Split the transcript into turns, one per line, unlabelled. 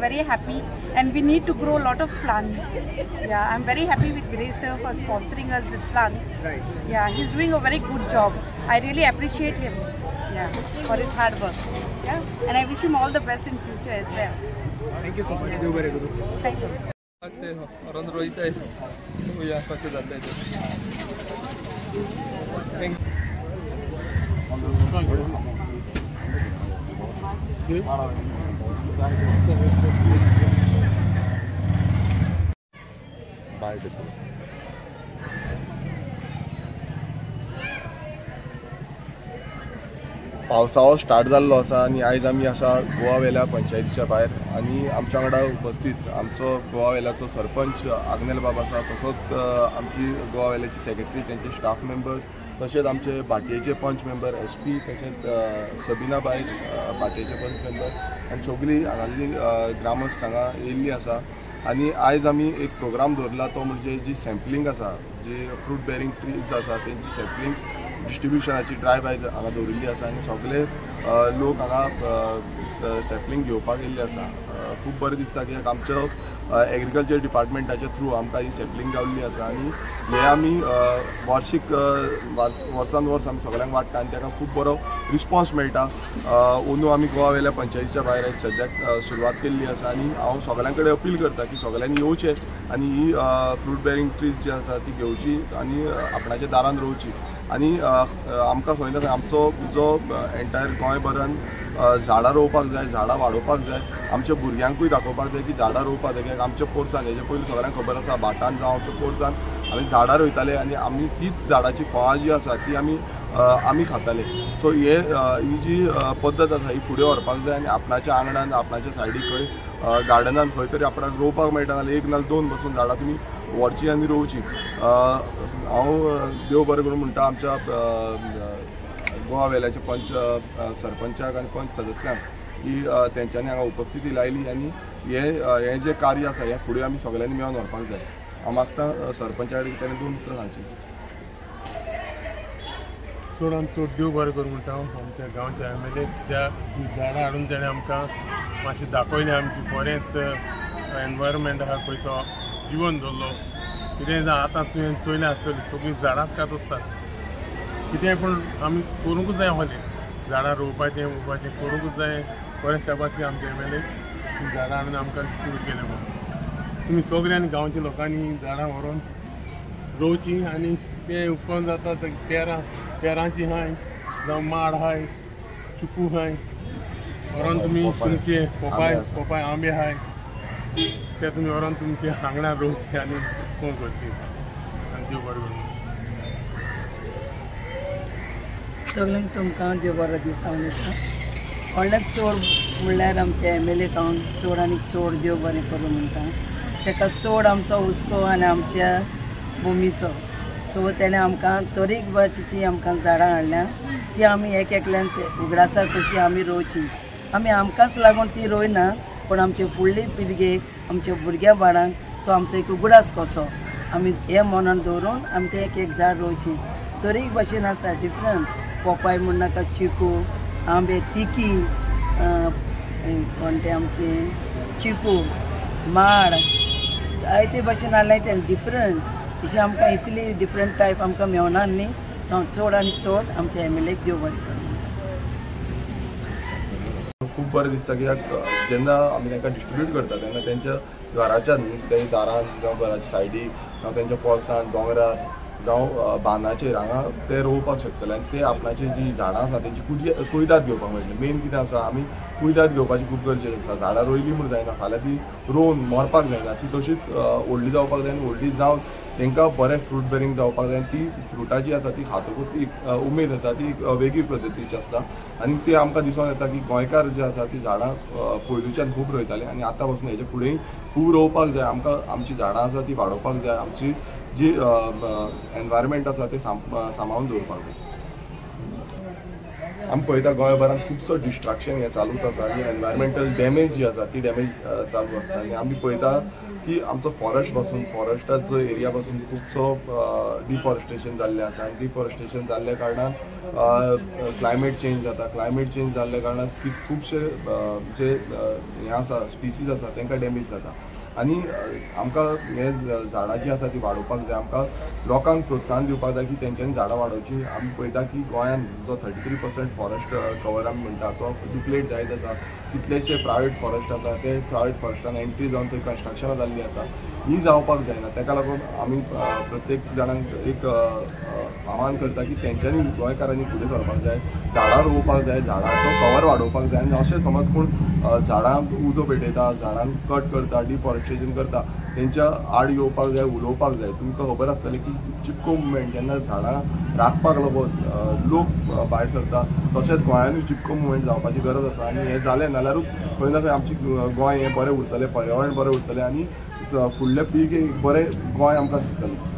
very happy, and we need to grow a lot of plants. Yeah, I'm very happy with Grace sir for sponsoring us these plants.
Right.
Yeah, he's doing a very good job. I really appreciate him. Yeah, for his hard work. Yeah, and I wish him all the best in future as well.
Thank you so much. देव बरें करूं.
Thank you.
Arun Rohit आहे या कसे जाते bye
पावसाळो start जाल्लो आसा आनी आयज आमी आसा गोवा वेल्या पंचायतीच्या भायर आनी आमच्या वांगडा उपस्थित आमचो गोवा वेल्याचो सरपंच आग्नेल बाब आसा, तसोच आमची गोवा वेल्याची सेक्रेटरी, तेंचे स्टाफ मेंबर्स, तशेंच आमचे भाटयेचे पंच मेंबर SP, तशेंच सबिना बाई भाटयेचे पंच मेंबर आनी सगळीं हांगाली ग्रामस्थ हांगा येयल्लीं आसा. आनी आयज आमी एक प्रोग्राम दवरला तो म्हणजे जी सॅम्पलिंग आसा, जी फ्रूट बेरिंग ट्रीज आसा तेंची सॅम्पलिंग्स डिस्ट्रिब्युशनाची ड्रायव आयज हांगा दवरिल्ली आसा आनी सगळे लोक हांगा सॅम्पलिंग घेवपाक येयल्ले आसा. खूब बरें दिसता कित्याक आमचो एग्रीकल्चर डिपार्टमेंटाच्या थ्रू आमकां ही सॅम्पलिंग गावल्ली आसा आनी हे आमी वार्षिक वर्सान वर्स आमी सगळ्यांक वाडटा आनी ताका खूब बरो रिस्पॉन्स मेळटा. अंदू आमी गोवा वेल्या पंचायतीच्या भायर आयज सद्याक सुरवात केल्ली आसा आनी हांव सगळ्यां कडेन अपील करता की सगळ्यांनी येवचें आनी ही फ्रूट बेरिंग ट्रीज जी आसा ती घेवची आनी आपणाच्या दारान रोवची. आनी आमकां खंय ना खंय आमचो जो एंटायर गोंयभरान झाडां रोवपाक जाय, झाडां वाडोवपाक जाय, आमच्या भुरग्यांकूय दाखोवपाक जाय की झाडां रोवपाक जाय. कित्याक आमच्या पोरसान हेजे पयलीं सगळ्यांक खबर आसा भाटान जावं आमच्या पोरसान आमी झाडां रोयताले आनी आमी तीच झाडाची फळां जी आसा ती आमी खाताले. सो ही जी पद्दत आसा ही फुडें व्हरपाक जाय आनी आपणाच्या आंगणान आपणाच्या सायडीक खंय गार्डनान खंय तरी आपणाक रोवपाक मेळटा नाल्यार एक नाल्यार दोन बसून झाडां तुमी व्हरची आनी रोवची. हांव देव बरें करूं म्हणटा आमच्या गोवा वेल्याच्या पंच सरपंचाक आनी पंच सदस्यांक की तेंच्यांनी हांगा उपस्थिती लायली आनी हें जें कार्य आसा हें फुडें आमी सगळ्यांनी मेळून व्हरपाक जाय. हांव मागता सरपंचा कडेन ताणें 2 उतरां सांगची.
चड आमी चड देव बरें करूं म्हणटा आमच्या गांवच्या MLA त्या झाडां हाडून तेणें आमकां मातशें दाखयलें आमची बरेंच एनवायरमेंट आहा पळय तो जिवन दवरलो. कितेंय जावं आतां तुवें चोयलें आसतलें सगळीं झाडांच खात आसतात. कितेंय पूण आमी करूंकूच जाय आहलें, झाडां रोवपाचें उपाचें करूंकूच जाय. बरें शाबासकी आमचे MLA झाडां हाडून आमकां सुरू केलें म्हणून. तुमी सगळ्यांनी गांवच्या लोकांनी झाडां व्हरून रोवची आनी तें उपकरण जाता पेरांची हाय जावं माड हाय, चिकू हाय व्हरून तुमी तुमचे पोपाय आंबे हाय ते तुमी व्हरून तुमचे आंगणान रोवचे आनी कोण करची आनी देव बरें करूं.
सगळ्यांक तुमकां देव बरो दीस हांव दिता. व्हडल्याक चड म्हणल्यार आमचे MLA हांव चड आनी चड देव बरें करूं म्हणटा. ताका चड आमचो हुस्को आनी आमच्या भुमीचो. सो तेणें आमकां तरेक भाशेची आमकां झाडां हाडल्या ती आमी एक एकल्यान उगडासार कशी आमी रोवची. आमी आमकांच लागून ती रोयना पूण आमचे फुडली पिळगेक आमच्या भुरग्या बाळांक तो आमचो एक उगडास कसो आमी हें मनान दवरून आमी तें एक झाड रोवची. तरेक भाशेन आसा डिफरंट. पोपाय म्हण नाका, चिकू, आंबे, तिकी, कोणते आमचे चिकू, माड, जायते भाशेन हाडलें तें डिफरंट. तशें आमकां इतली डिफरंट टायप आमकां मेवना न्ही. सो चड आनी चड आमच्या MLAक देव बरें करूं.
खूब बरें दिसता कित्याक जेन्ना आमी तांकां डिस्ट्रिब्यूट करता तेन्ना तेंच्या घराच्यान तेंच्या दारान जावं घराच्या सायडीक जावं तेंच्या पोरसान दोंगरार जावं बांदाचेर हांगा ते रोवपाक शकतले आनी ते आपणाची जी झाडां आसा तेंची कुयदाद घेवपाक मेळटली. मेन कितें आसा आमी कुयदाद घेवपाची खूब गरजेची आसा. झाडां रोयली म्हूण जायना, फाल्यां ती रोवन मरपाक जायना, ती तशीच व्हडली जावपाक जाय आनी व्हडली जावन तांकां बरें फ्रूट बेरिंग जावपाक जाय. ती फ्रुटां जी आसा ती खातकूच ती उमेद येता ती वेगळी पद्दतीची आसता आनी ती आमकां दिसून येता की गोंयकार जे आसा ती झाडां पयलींच्यान खूब रोयताले आनी आतां पासून हेजे फुडें खूब रोवपाक जाय. आमकां आमची झाडां आसा ती वाडोवपाक जाय, आमची जी एनवायरमेंट आसा ते सांबाळून दवरपाक जाय. आमी पळयता गोंयभरान खुबसो डिस्ट्रक्शन हें चालूच आसा आनी एनवायरमेंटल डॅमेज जी आसा ती डॅमेज चालू आसता आनी आमी पळयता की आमचो फॉरेस्टाचो जो एरिया पासून खुबसो डिफॉरेस्टेशन जाल्लें आसा आनी डिफॉरेस्टेशन जाल्ल्या कारणान क्लायमेट चेंज जाता क्लायमेट चेंज जाल्ल्या कारणान खुबशे जे हे आसा स्पिसीज आसा तांकां डॅमेज जाता आनी आमकां हे झाडां जी आसा ती वाडोवपाक जाय आमकां लोकांक प्रोत्साहन दिवपाक जाय की तेंच्यांनी झाडां वाडोवची आमी पळयता की गोंयान जो 33% फॉरेस्ट कवर आमी म्हणटा तो डिप्लेट जायत आसा कितलेशे प्रायवेट फॉरेस्ट आसा ते प्रायवेट फॉरेस्टान एंट्री जावन थंय कन्स्ट्रक्शनां जाल्लीं आसा ही जावपाक जायना ताका लागून आमी प्रत्येक जाणांक एक आव्हान करता की तेंच्यांनी गोंयकारांनी फुडें सरपाक जाय झाडां रोवपाक जाय झाडांचो कवर वाडोवपाक जाय आनी अशें समज कोण झाडां उजो पेटयता झाडां कट करता डिफॉरेस्टेशन करता तेंच्या आड येवपाक जाय उलोवपाक जाय तुमकां खबर आसतलें की चिपको मुवमेंट जेन्ना झाडां राखपाक लागून लोक भायर सरता तशेंच गोंयानूय चिपको मुवमेंट जावपाची गरज आसा आनी हें जालें नाल्यारूच खंय ना खंय आमची गोंय हें बरें उरतलें पर्यावरण बरें उरतलें आनी फुडले पिळगेक बरें गोंय आमकां दिसतलें